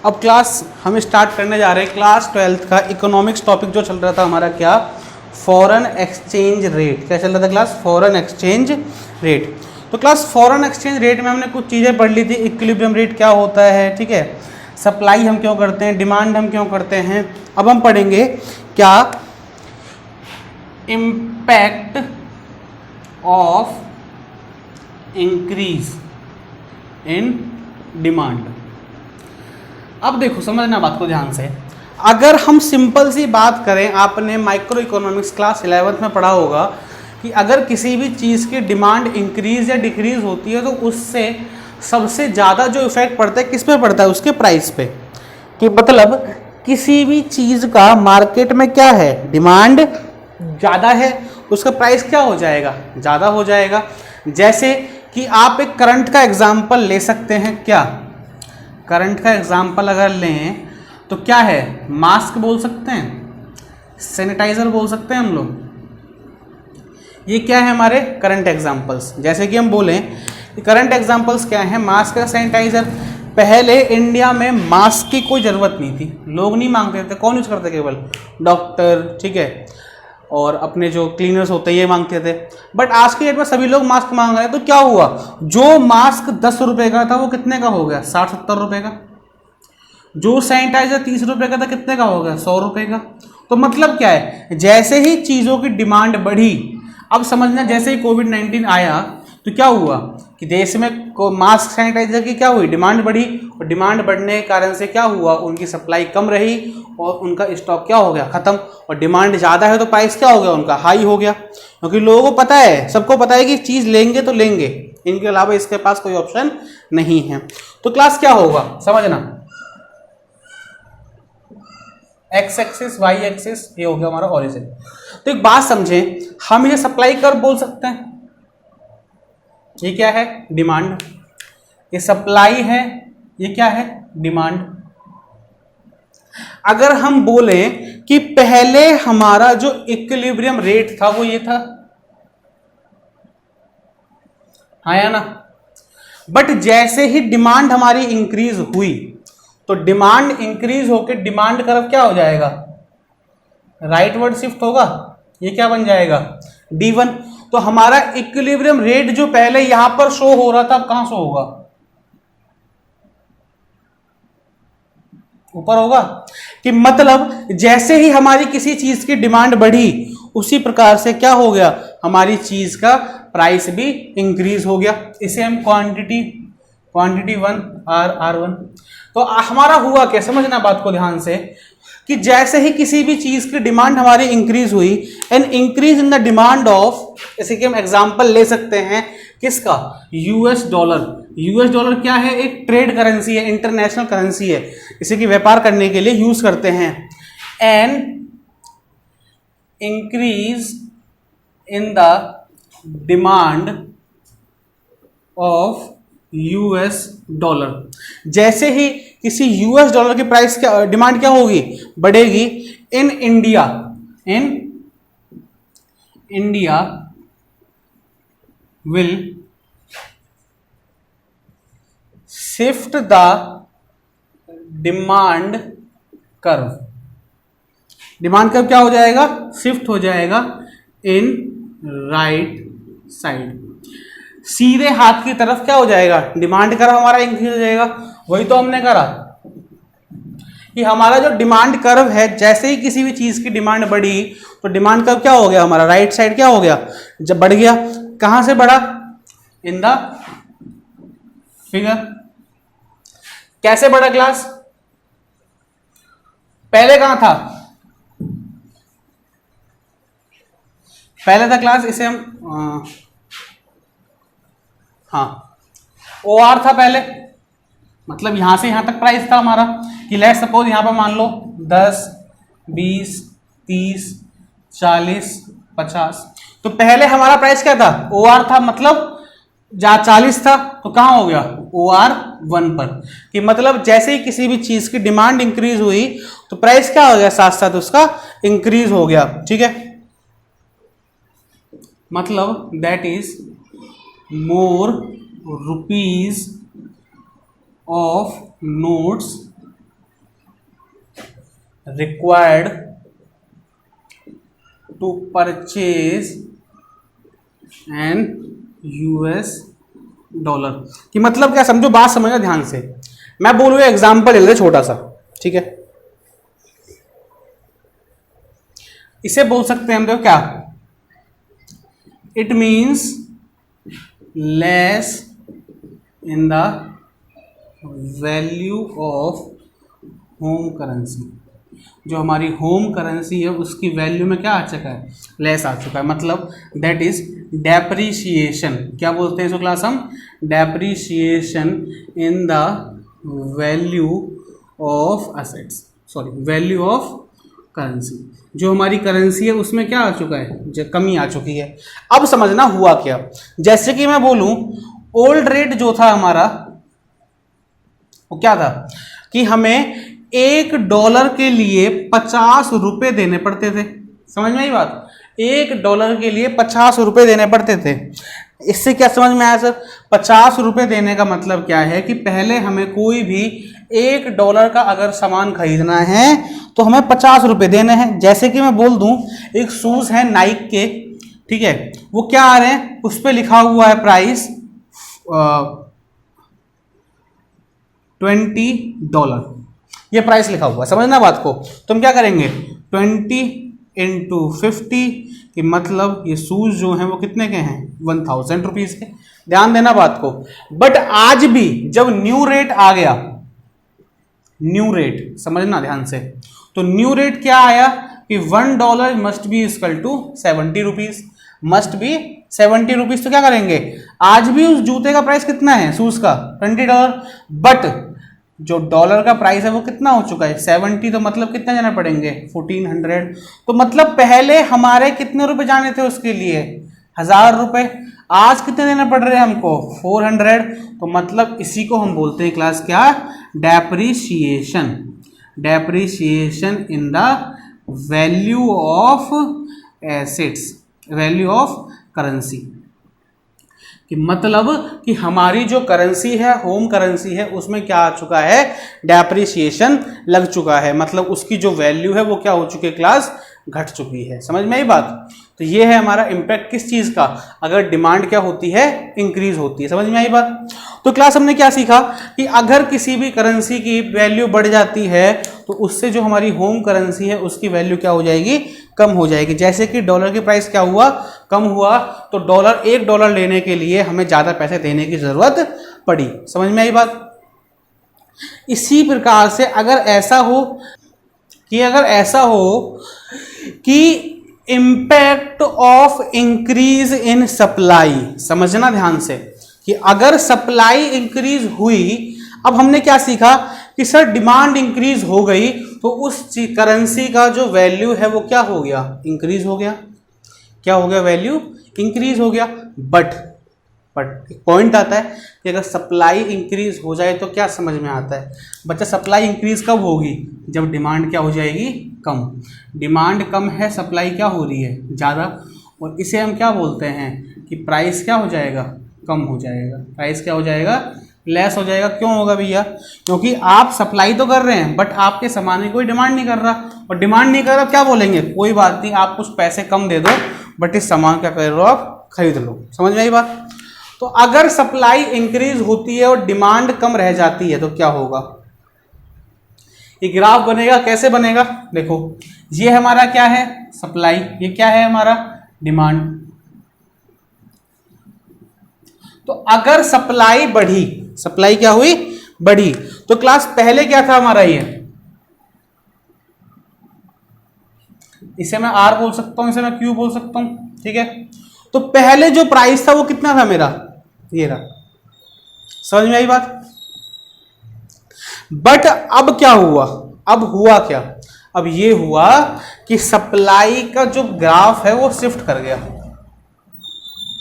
अब क्लास हम स्टार्ट करने जा रहे हैं क्लास 12th का इकोनॉमिक्स टॉपिक जो चल रहा था हमारा क्या, फॉरेन एक्सचेंज रेट। क्या चल रहा था क्लास? Foreign exchange rate. तो क्लास फॉरेन एक्सचेंज रेट में हमने कुछ चीज़ें पढ़ ली थी। इक्विलिब्रियम रेट क्या होता है, ठीक है, सप्लाई हम क्यों करते हैं, डिमांड हम क्यों करते हैं। अब हम पढ़ेंगे क्या, impact of increase in demand. अब देखो समझना बात को ध्यान से, अगर हम सिंपल सी बात करें, आपने माइक्रो इकोनॉमिक्स क्लास 11th में पढ़ा होगा कि अगर किसी भी चीज़ की डिमांड इंक्रीज या डिक्रीज होती है तो उससे सबसे ज़्यादा जो इफेक्ट पड़ता है किस पे पड़ता है, उसके प्राइस पे। कि मतलब किसी भी चीज़ का मार्केट में क्या है, डिमांड ज़्यादा है, उसका प्राइस क्या हो जाएगा, ज़्यादा हो जाएगा। जैसे कि आप एक करंट का एग्जाम्पल ले सकते हैं। क्या करंट का एग्जाम्पल अगर लें तो क्या है, मास्क बोल सकते हैं, सैनिटाइजर बोल सकते हैं हम लोग। ये क्या है हमारे करंट एग्जाम्पल्स। जैसे कि हम बोलें करंट एग्जाम्पल्स क्या है, मास्क या सैनिटाइजर। पहले इंडिया में मास्क की कोई ज़रूरत नहीं थी, लोग नहीं मांगते थे। कौन यूज़ करते? केवल डॉक्टर, ठीक है, और अपने जो क्लीनर्स होते हैं ये मांगते थे। बट आज की डेट में सभी लोग मास्क मांग रहे हैं। तो क्या हुआ, जो मास्क 10 रुपये का था वो कितने का हो गया, 60-70 रुपये का। जो सैनिटाइजर 30 रुपये का था कितने का हो गया, 100 रुपये का। तो मतलब क्या है, जैसे ही चीज़ों की डिमांड बढ़ी, अब समझना जैसे ही कोविड-19 आया तो क्या हुआ कि देश में मास्क सैनिटाइजर की क्या हुई, डिमांड बढ़ी। और डिमांड बढ़ने के कारण से क्या हुआ, उनकी सप्लाई कम रही और उनका स्टॉक क्या हो गया, खत्म। और डिमांड ज़्यादा है तो प्राइस क्या हो गया, उनका हाई हो गया। क्योंकि लोगों को पता है, सबको पता है कि चीज़ लेंगे तो लेंगे, इनके अलावा इसके पास कोई ऑप्शन नहीं है। तो क्लास क्या होगा समझना, एक्स एक्सिस वाई एक्सिस ये हो गया हमारा ओरिजिन। तो एक बात समझें, हम ये सप्लाई कर्व बोल सकते हैं। ये क्या है, डिमांड। ये सप्लाई है, ये क्या है, डिमांड। अगर हम बोलें कि पहले हमारा जो इक्विलिब्रियम रेट था वो ये था, हाँ या ना। बट जैसे ही डिमांड हमारी इंक्रीज हुई तो डिमांड इंक्रीज होकर डिमांड कर्व क्या हो जाएगा, राइटवर्ड शिफ्ट होगा। ये क्या बन जाएगा, D1। तो हमारा इक्विलिब्रियम रेट जो पहले यहां पर शो हो रहा था अब कहां शो होगा, ऊपर होगा। कि मतलब जैसे ही हमारी किसी चीज की डिमांड बढ़ी उसी प्रकार से क्या हो गया, हमारी चीज का प्राइस भी इंक्रीज हो गया। इसे हम क्वांटिटी 1 R1। तो हमारा हुआ क्या, समझना बात को ध्यान से, कि जैसे ही किसी भी चीज की डिमांड हमारी इंक्रीज हुई, N increase in the demand of, जैसे कि हम एग्जांपल ले सकते हैं किसका, यूएस डॉलर। यूएस डॉलर क्या है, एक ट्रेड करेंसी है, इंटरनेशनल करेंसी है, इसे की व्यापार करने के लिए यूज करते हैं। An increase in the demand of US dollar. जैसे ही किसी यूएस डॉलर की प्राइस क्या, डिमांड क्या होगी, बढ़ेगी। In India will shift the demand curve. Demand curve क्या हो जाएगा, शिफ्ट हो जाएगा इन राइट साइड, सीधे हाथ की तरफ क्या हो जाएगा, डिमांड कर्व हमारा इंक्रीज हो जाएगा। वही तो हमने करा कि हमारा जो डिमांड कर्व है, जैसे ही किसी भी चीज की डिमांड बढ़ी तो डिमांड कर्व क्या हो गया, हमारा राइट साइड क्या हो गया, जब बढ़ गया। कहां से बढ़ा, इन द फिगर। कैसे बढ़ा क्लास, पहले कहां था, पहले था क्लास, इसे हम हाँ OR था पहले, मतलब यहां से यहां तक प्राइस था हमारा। कि लेट्स सपोज यहां पर मान लो 10, 20, 30, 40, 50। तो पहले हमारा प्राइस क्या था, OR था, मतलब जहां 40 था तो कहां हो गया, OR1 पर। कि मतलब जैसे ही किसी भी चीज की डिमांड इंक्रीज हुई तो प्राइस क्या हो गया, साथ साथ उसका इंक्रीज हो गया, ठीक है। मतलब that is more rupees of notes required to purchase an US dollar. कि मतलब क्या, समझो, बात समझना ध्यान से। मैं बोलूँ एग्जाम्पल ले ले छोटा सा, ठीक है। इसे बोल सकते हैं हम देखो क्या, it means less in the value of home currency. जो हमारी होम करेंसी है उसकी वैल्यू में क्या आ चुका है, लेस आ चुका है। मतलब दैट इज डेप्रीशिएशन। क्या बोलते हैं इसको क्लास हम, depreciation in the value of assets, sorry value of currency. जो हमारी करेंसी है उसमें क्या आ चुका है, कमी आ चुकी है। अब समझना हुआ क्या, जैसे कि मैं बोलूं ओल्ड रेट जो था हमारा वो क्या था कि हमें $1 के लिए 50 रुपए देने पड़ते थे। समझ में आई बात, $1 के लिए 50 रुपए देने पड़ते थे। इससे क्या समझ में आया सर, 50 रुपए देने का मतलब क्या है कि पहले हमें कोई भी $1 का अगर सामान खरीदना है तो हमें 50 रुपए देने हैं। जैसे कि मैं बोल दूं एक शूज है नाइक के, ठीक है, वो क्या आ रहे हैं, उस पर लिखा हुआ है प्राइस $20, ये प्राइस लिखा हुआ है। समझना बात को, तुम क्या करेंगे 20 × 50 कि मतलब ये शूज जो हैं वो कितने के हैं, 1000 रुपीज के। ध्यान देना बात को। बट आज भी जब न्यू रेट आ गया, न्यू रेट समझना ध्यान से, तो न्यू रेट क्या आया कि $1 must be equal to 70 rupees, must be 70 rupees. तो क्या करेंगे, आज भी उस जूते का प्राइस कितना है शूज का, $20, बट जो डॉलर का प्राइस है वो कितना हो चुका है 70। तो मतलब कितने जाने पड़ेंगे 1400। तो मतलब पहले हमारे कितने रुपए जाने थे उसके लिए, 1000 रुपए। आज कितने देने पड़ रहे हैं हमको 400। तो मतलब इसी को हम बोलते हैं क्लास क्या, depreciation. Depreciation in the value of assets, value of currency. कि मतलब कि हमारी जो करेंसी है, होम करेंसी है, उसमें क्या आ चुका है, डेप्रिसिएशन लग चुका है। मतलब उसकी जो वैल्यू है वो क्या हो चुकी है क्लास, घट चुकी है। समझ में आई बात। तो ये है हमारा इम्पैक्ट किस चीज़ का, अगर डिमांड क्या होती है, इंक्रीज होती है। समझ में आई बात। तो क्लास हमने क्या सीखा कि अगर किसी भी करेंसी की वैल्यू बढ़ जाती है तो उससे जो हमारी होम करेंसी है उसकी वैल्यू क्या हो जाएगी, कम हो जाएगी। जैसे कि डॉलर की प्राइस क्या हुआ, कम हुआ, तो $1 लेने के लिए हमें ज़्यादा पैसे देने की ज़रूरत पड़ी। समझ में आई बात। इसी प्रकार से अगर ऐसा हो कि impact of increase in supply, समझना ध्यान से, कि अगर सप्लाई इंक्रीज हुई, अब हमने क्या सीखा कि सर डिमांड इंक्रीज हो गई तो उस करेंसी का जो वैल्यू है वो क्या हो गया, इंक्रीज हो गया। क्या हो गया, वैल्यू इंक्रीज हो गया। बट एक पॉइंट आता है कि अगर सप्लाई इंक्रीज हो जाए तो क्या समझ में आता है बच्चा, सप्लाई इंक्रीज कब होगी, जब डिमांड क्या हो जाएगी, कम। डिमांड कम है, सप्लाई क्या हो रही है, ज़्यादा, और इसे हम क्या बोलते हैं कि प्राइस क्या हो जाएगा, कम हो जाएगा। प्राइस क्या हो जाएगा, लेस हो जाएगा। क्यों होगा भैया, क्योंकि आप सप्लाई तो कर रहे हैं बट आपके सामान की कोई डिमांड नहीं कर रहा, और डिमांड नहीं कर रहा क्या बोलेंगे, कोई बात नहीं, आप कुछ पैसे कम दे दो बट इस सामान क्या कर रहे हो, आप खरीद लो। समझ में आई बात। तो अगर सप्लाई इंक्रीज होती है और डिमांड कम रह जाती है तो क्या होगा, ये ग्राफ बनेगा। कैसे बनेगा, देखो ये हमारा क्या है, सप्लाई, ये क्या है हमारा, डिमांड। तो अगर सप्लाई बढ़ी, सप्लाई क्या हुई, बढ़ी, तो क्लास पहले क्या था हमारा, ये इसे मैं R बोल सकता हूं, इसे मैं Q बोल सकता हूं, ठीक है। तो पहले जो प्राइस था वो कितना था मेरा, ये रहा। समझ में आई बात। बट अब क्या हुआ, अब हुआ क्या, अब ये हुआ कि सप्लाई का जो ग्राफ है वो शिफ्ट कर गया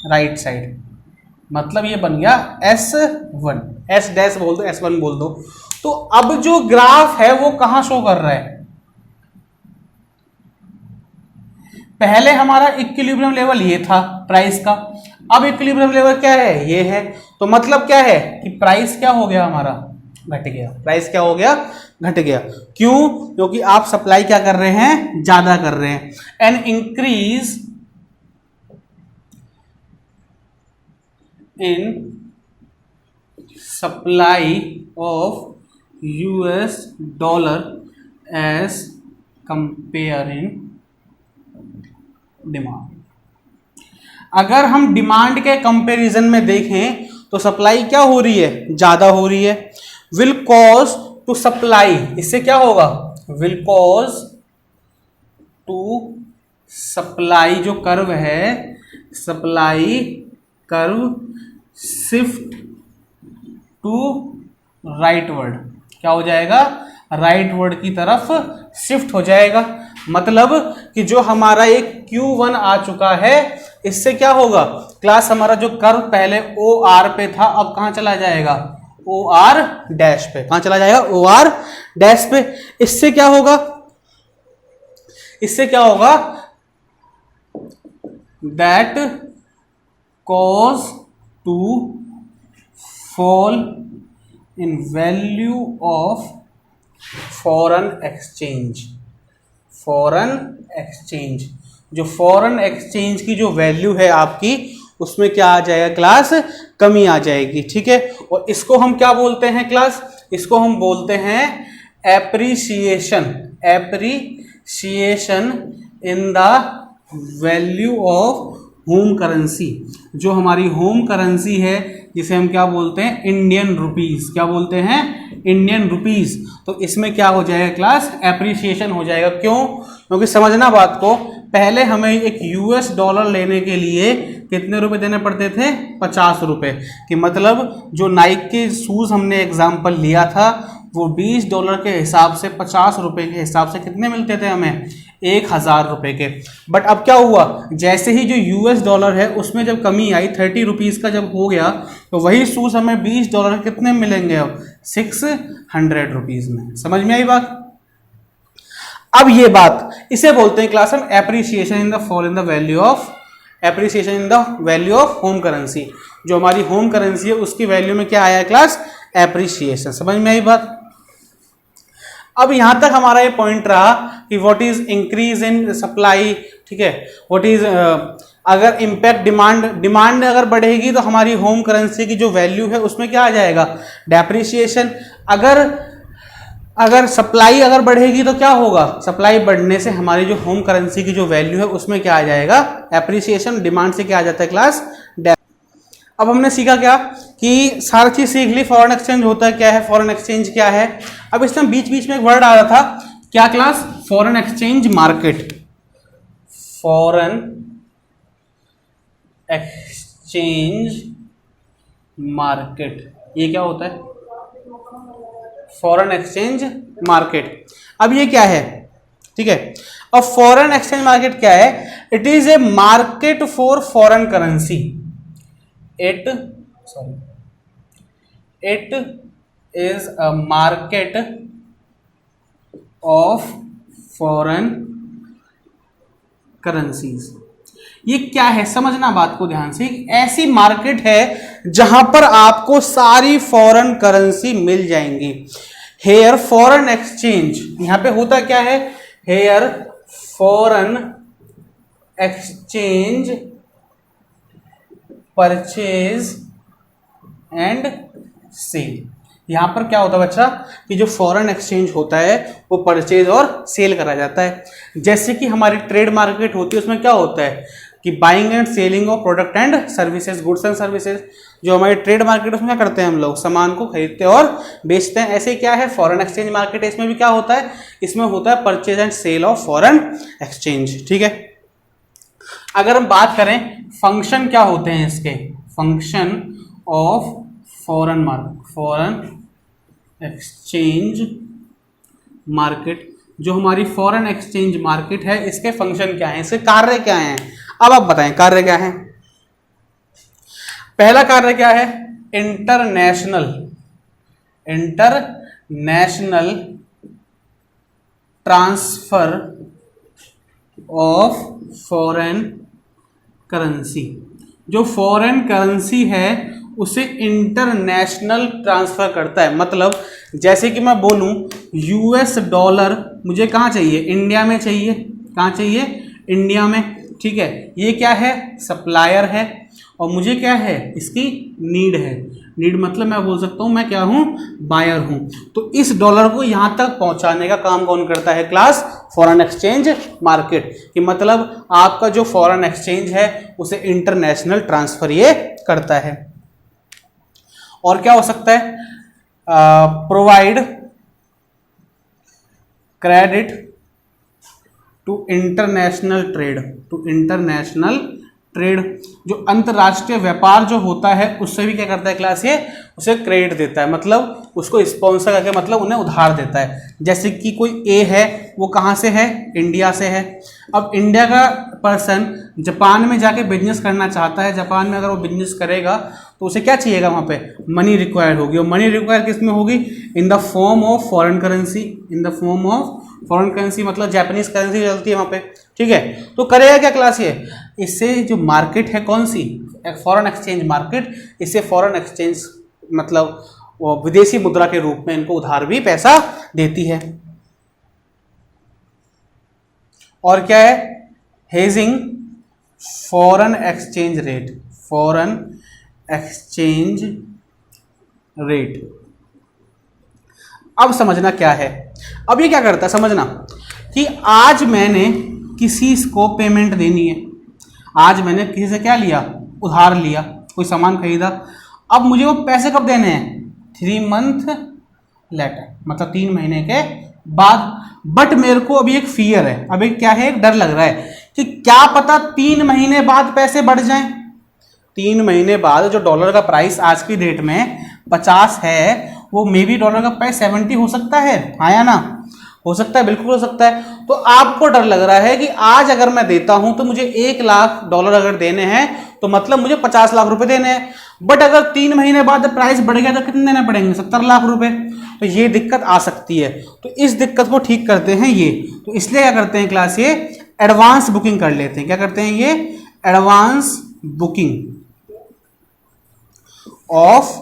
राइट साइड। मतलब ये बन गया S1, S डैश बोल दो, S1 बोल दो। तो अब जो ग्राफ है वो कहां शो कर रहा है, पहले हमारा इक्विलिब्रियम लेवल ये था प्राइस का, अब इक्विलिब्रियम लेवल क्या है, ये है। तो मतलब क्या है कि प्राइस क्या हो गया हमारा, घट गया, प्राइस क्या हो गया, घट गया। क्यों? क्योंकि आप सप्लाई क्या कर रहे हैं, ज्यादा कर रहे हैं। An increase in supply of US dollar as compare in demand. अगर हम डिमांड के कंपैरिजन में देखें तो सप्लाई क्या हो रही है, ज्यादा हो रही है। विल कॉज टू सप्लाई, इससे क्या होगा, विल कॉज टू सप्लाई, जो कर्व है supply curve shift to rightward, क्या हो जाएगा, राइटवर्ड की तरफ शिफ्ट हो जाएगा। मतलब कि जो हमारा एक Q1 आ चुका है, इससे क्या होगा क्लास, हमारा जो कर्व पहले OR पे था अब कहां चला जाएगा, OR डैश पे। कहां चला जाएगा, OR डैश पे। इससे क्या होगा, इससे क्या होगा, that cause to fall in value of foreign exchange. Foreign exchange, जो फॉरेन एक्सचेंज की जो वैल्यू है आपकी, उसमें क्या आ जाएगा क्लास, कमी आ जाएगी। ठीक है, और इसको हम क्या बोलते हैं क्लास, इसको हम बोलते हैं appreciation. Appreciation in the value of home currency. जो हमारी होम करेंसी है जिसे हम क्या बोलते हैं, इंडियन रुपीस। क्या बोलते हैं, इंडियन रुपीस। तो इसमें क्या हो जाएगा क्लास, एप्रिसिएशन हो जाएगा। क्यों? क्योंकि समझना बात को, पहले हमें एक यूएस डॉलर लेने के लिए कितने रुपए देने पड़ते थे, 50 रुपए। कि मतलब जो नाइक के शूज हमने एग्जाम्पल लिया था वो $20 के हिसाब से 50 रुपए के हिसाब से कितने मिलते थे हमें, 1000 रुपए के। बट अब क्या हुआ, जैसे ही जो यूएस डॉलर है उसमें जब कमी आई, 30 रुपीज़ का जब हो गया, तो वही शूज हमें $20 कितने मिलेंगे अब, 600 रुपीज़ में। समझ में आई बात? अब ये बात, इसे बोलते हैं क्लास हम appreciation in the fall in the value of, appreciation in the value of home currency. जो हमारी होम करेंसी है उसकी वैल्यू में क्या आया क्लास, एप्रिसिएशन। समझ में आई बात? अब यहां तक हमारा ये पॉइंट रहा कि what is increase in supply. ठीक है, व्हाट इज अगर इम्पैक्ट डिमांड अगर बढ़ेगी तो हमारी होम करेंसी की जो वैल्यू है उसमें क्या आ जाएगा, डेप्रिसिएशन। अगर सप्लाई अगर बढ़ेगी तो क्या होगा, सप्लाई बढ़ने से हमारी जो होम करेंसी की जो वैल्यू है उसमें क्या आ जाएगा, एप्रिसिएशन। डिमांड से क्या आ जाता है क्लास, अब हमने सीखा क्या कि सारी चीज सीख ली। फॉरेन एक्सचेंज होता है क्या है, फॉरेन एक्सचेंज क्या है। अब इसमें बीच बीच में एक वर्ड आ रहा था, क्या class, foreign exchange market. Foreign exchange market, ये क्या होता है, फॉरेन एक्सचेंज मार्केट। अब ये क्या है, ठीक है। अब फॉरेन एक्सचेंज मार्केट क्या है, it is a market for foreign currency. It is a market of foreign currencies। ये क्या है, समझना बात को ध्यान से। ऐसी मार्केट है जहां पर आपको सारी फॉरेन करेंसी मिल जाएंगी। हेयर फॉरेन एक्सचेंज, यहां पे होता क्या है, here foreign exchange purchase and sale. यहां पर क्या होता है बच्चा कि जो फॉरेन एक्सचेंज होता है वो परचेज और सेल करा जाता है। जैसे कि हमारी ट्रेड मार्केट होती है, उसमें क्या होता है कि buying and selling of product and services, goods and services. जो हमारी ट्रेड मार्केट उसमें क्या करते हैं, हम लोग सामान को खरीदते और बेचते हैं। ऐसे क्या है फॉरेन एक्सचेंज मार्केट है, इसमें भी क्या होता है, इसमें होता है purchase and sale of foreign exchange. ठीक है, अगर हम बात करें फंक्शन क्या होते हैं इसके, function of foreign exchange market, जो हमारी फॉरेन एक्सचेंज मार्केट है, इसके फंक्शन क्या है, इसके कार्य क्या हैं। अब आप बताएं कार्य क्या है। पहला कार्य क्या है, international transfer of foreign currency. जो फॉरेन करेंसी है उसे इंटरनेशनल ट्रांसफर करता है। मतलब जैसे कि मैं बोलूं यूएस डॉलर मुझे कहाँ चाहिए, इंडिया में चाहिए। कहाँ चाहिए, इंडिया में, ठीक है। ये क्या है, सप्लायर है, और मुझे क्या है, इसकी नीड है। नीड मतलब मैं बोल सकता हूं मैं क्या हूं, बायर हूं। तो इस डॉलर को यहां तक पहुंचाने का काम कौन करता है क्लास, फॉरेन एक्सचेंज मार्केट। कि मतलब आपका जो फॉरेन एक्सचेंज है उसे इंटरनेशनल ट्रांसफर ये करता है। और क्या हो सकता है, provide credit to international trade, to international trade. जो अंतरराष्ट्रीय व्यापार जो होता है उससे भी क्या करता है क्लास, ये उसे क्रेडिट देता है। मतलब उसको स्पॉन्सर करके मतलब उन्हें उधार देता है। जैसे कि कोई ए है, वो कहाँ से है, इंडिया से है। अब इंडिया का पर्सन जापान में जाके बिजनेस करना चाहता है। जापान में अगर वो बिजनेस करेगा तो उसे क्या चाहिएगा, वहाँ पे मनी रिक्वायर्ड होगी। और मनी रिक्वायर किस में होगी, in the form of foreign currency, in the form of foreign currency, मतलब जापानीज करेंसी चलती है वहाँ पे, ठीक है। तो करेगा क्या क्लास, ये इससे जो मार्केट है कौन सी, फॉरेन एक्सचेंज मार्केट, इससे फॉरेन एक्सचेंज मतलब वो विदेशी मुद्रा के रूप में इनको उधार भी पैसा देती है। और क्या है, hedging foreign exchange rate, foreign exchange rate. अब समझना क्या है, अब ये क्या करता है समझना, कि आज मैंने किसी को पेमेंट देनी है। आज मैंने किसी से क्या लिया, उधार लिया, कोई सामान खरीदा। अब मुझे वो पैसे कब देने हैं, 3 मंथ लेटर, मतलब 3 महीने के बाद। बट मेरे को अभी एक फियर है, अभी क्या है, एक डर लग रहा है कि क्या पता 3 महीने बाद पैसे बढ़ जाएं। 3 महीने बाद जो डॉलर का प्राइस आज की डेट में 50 है, वो मे बी डॉलर का प्राइस 70 हो सकता है, हाँ या ना, हो सकता है, बिल्कुल हो सकता है। तो आपको डर लग रहा है कि आज अगर मैं देता हूं तो मुझे 1 लाख डॉलर अगर देने हैं तो मतलब मुझे 50 लाख रुपए देने हैं। बट अगर 3 महीने बाद प्राइस बढ़ गया तो कितने देने पड़ेंगे, 70 लाख रुपए। तो ये दिक्कत आ सकती है। तो इस दिक्कत को ठीक करते हैं ये, तो इसलिए क्या करते हैं क्लास, ये एडवांस बुकिंग कर लेते हैं। क्या करते हैं, ये advance booking of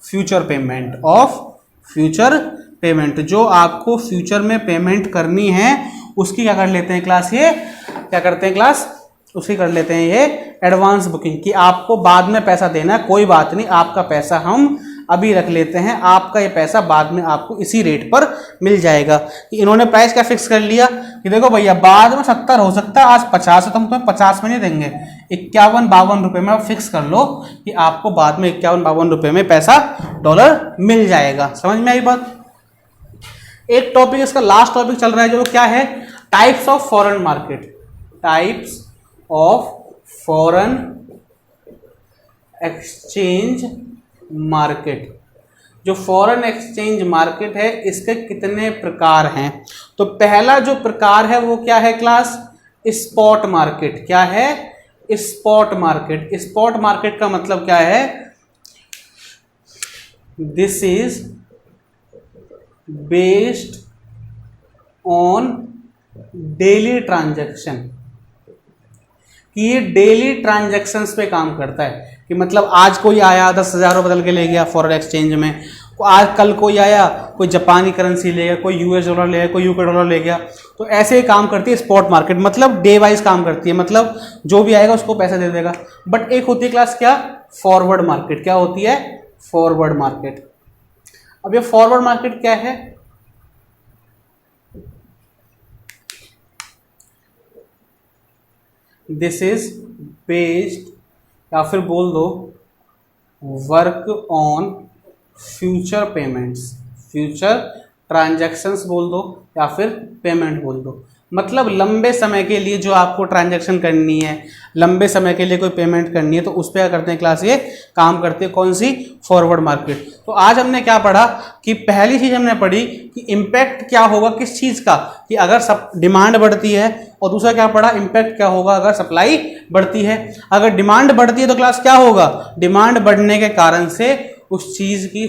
future payment, of future payment. जो आपको फ्यूचर में पेमेंट करनी है उसकी क्या कर लेते हैं क्लास, ये क्या करते हैं क्लास, उसकी कर लेते हैं ये एडवांस बुकिंग। कि आपको बाद में पैसा देना है, कोई बात नहीं, आपका पैसा हम अभी रख लेते हैं, आपका ये पैसा बाद में आपको इसी रेट पर मिल जाएगा। कि इन्होंने प्राइस क्या फिक्स कर लिया कि देखो भैया बाद में 70 हो सकता है, आज 50 है तो हम तुम्हें 50 में नहीं देंगे, 51-52 रुपये में फिक्स कर लो कि आपको बाद में 51-52 रुपये में पैसा डॉलर मिल जाएगा। समझ में आई बात। एक टॉपिक इसका लास्ट टॉपिक चल रहा है जो क्या है, types of foreign market, types of foreign exchange market. जो फॉरेन एक्सचेंज मार्केट है इसके कितने प्रकार हैं। तो पहला जो प्रकार है वो क्या है क्लास, स्पॉट मार्केट। क्या है, स्पॉट मार्केट। स्पॉट मार्केट का मतलब क्या है, this is based on daily transaction. कि ये डेली ट्रांजैक्शंस पे काम करता है। कि मतलब आज कोई आया 10,000 बदल के ले गया फॉरेन एक्सचेंज में, आज कल कोई आया कोई जापानी करेंसी ले गया, कोई यूएस डॉलर ले गया, कोई यूके डॉलर ले गया। तो ऐसे ही काम करती है स्पॉट मार्केट, मतलब डे वाइज काम करती है, मतलब जो भी आएगा उसको पैसा दे देगा। बट एक होती है क्लास क्या, फॉरवर्ड मार्केट। क्या होती है, फॉरवर्ड मार्केट। अब ये फॉरवर्ड मार्केट क्या है, दिस इज बेस्ड, या फिर बोल दो work on future payments, future transactions बोल दो या फिर पेमेंट बोल दो। मतलब लंबे समय के लिए जो आपको ट्रांजैक्शन करनी है, लंबे समय के लिए कोई पेमेंट करनी है, तो उस पर क्या करते हैं क्लास, ये काम करती है कौन सी, फॉरवर्ड मार्केट। तो आज हमने क्या पढ़ा कि पहली चीज हमने पढ़ी कि इम्पैक्ट क्या होगा किस चीज का, कि अगर सब डिमांड बढ़ती है, और दूसरा क्या पढ़ा, इम्पैक्ट क्या होगा अगर सप्लाई बढ़ती है। अगर डिमांड बढ़ती है तो क्लास क्या होगा, डिमांड बढ़ने के कारण से उस चीज की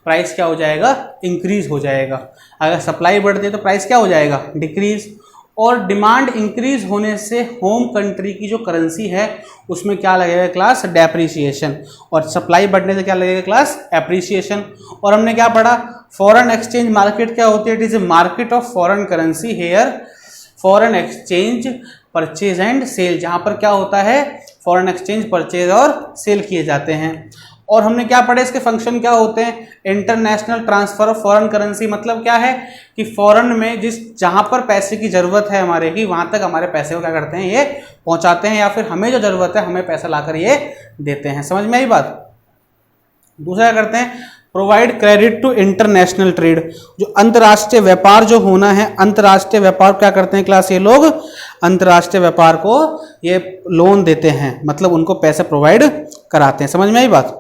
प्राइस क्या हो जाएगा, इंक्रीज हो जाएगा। अगर सप्लाई बढ़ती है तो प्राइस क्या हो जाएगा, डिक्रीज। और डिमांड इंक्रीज होने से होम कंट्री की जो करेंसी है उसमें क्या लगेगा क्लास, डेप्रिसिएशन, और सप्लाई बढ़ने से क्या लगेगा क्लास, एप्रिसिएशन। और हमने क्या पढ़ा, फॉरेन एक्सचेंज मार्केट क्या होती है, it is a market of foreign currency, here foreign exchange purchase and sale, जहां पर क्या होता है, फॉरेन एक्सचेंज परचेज और सेल किए जाते हैं। और हमने क्या पढ़ा, इसके फंक्शन क्या होते हैं, international transfer of foreign currency, मतलब क्या है कि फॉरेन में जहां पर पैसे की जरूरत है हमारे की, वहां तक हमारे पैसे को क्या करते हैं, ये पहुंचाते हैं, या फिर हमें जो जरूरत है हमें पैसा लाकर ये देते हैं। समझ में आई बात। दूसरा क्या करते हैं, provide credit to international trade, जो अंतर्राष्ट्रीय व्यापार जो होना है, अंतर्राष्ट्रीय व्यापार क्या करते हैं क्लास, ये लोग अंतर्राष्ट्रीय व्यापार को ये लोन देते हैं, मतलब उनको पैसे प्रोवाइड कराते हैं। समझ में आई बात।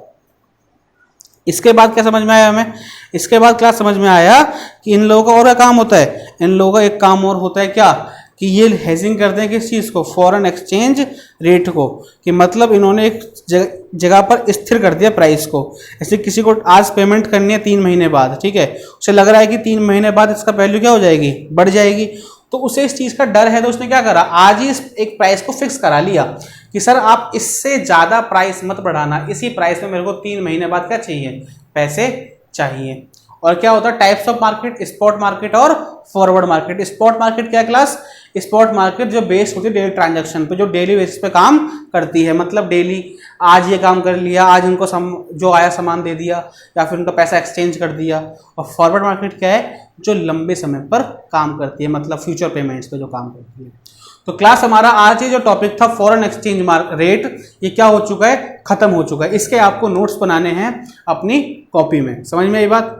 इसके बाद क्या समझ में आया हमें, इसके बाद क्लास समझ में आया कि इन लोगों का और क्या काम होता है, इन लोगों का एक काम और होता है क्या, कि ये हेजिंग करते हैं किस चीज़ को, फॉरेन एक्सचेंज रेट को, कि मतलब इन्होंने एक जगह पर स्थिर कर दिया प्राइस को। ऐसे किसी को आज पेमेंट करनी है 3 महीने बाद, ठीक है, उसे लग रहा है कि 3 महीने बाद इसका वैल्यू क्या हो जाएगी, बढ़ जाएगी, तो उसे इस चीज़ का डर है, तो उसने क्या करा, आज ही एक प्राइस को फिक्स करा लिया कि सर आप इससे ज़्यादा प्राइस मत बढ़ाना, इसी प्राइस में मेरे को 3 महीने बाद क्या चाहिए, पैसे चाहिए। और क्या होता है, types of market, spot market और फॉरवर्ड मार्केट। स्पॉट मार्केट क्या क्लास, स्पॉट मार्केट जो बेस्ड होती है डेली ट्रांजैक्शन पे, जो डेली बेसिस पे काम करती है, मतलब डेली आज ये काम कर लिया, आज उनको जो आया सामान दे दिया, या फिर उनका पैसा एक्सचेंज कर दिया। और फॉरवर्ड मार्केट क्या है, जो लंबे समय पर काम करती है, मतलब फ्यूचर पेमेंट्स पे जो काम करती है। तो क्लास हमारा आज ये जो टॉपिक था फॉरेन एक्सचेंज रेट, ये क्या हो चुका है, खत्म हो चुका है। इसके आपको नोट्स बनाने हैं अपनी कॉपी में। समझ में आई बात।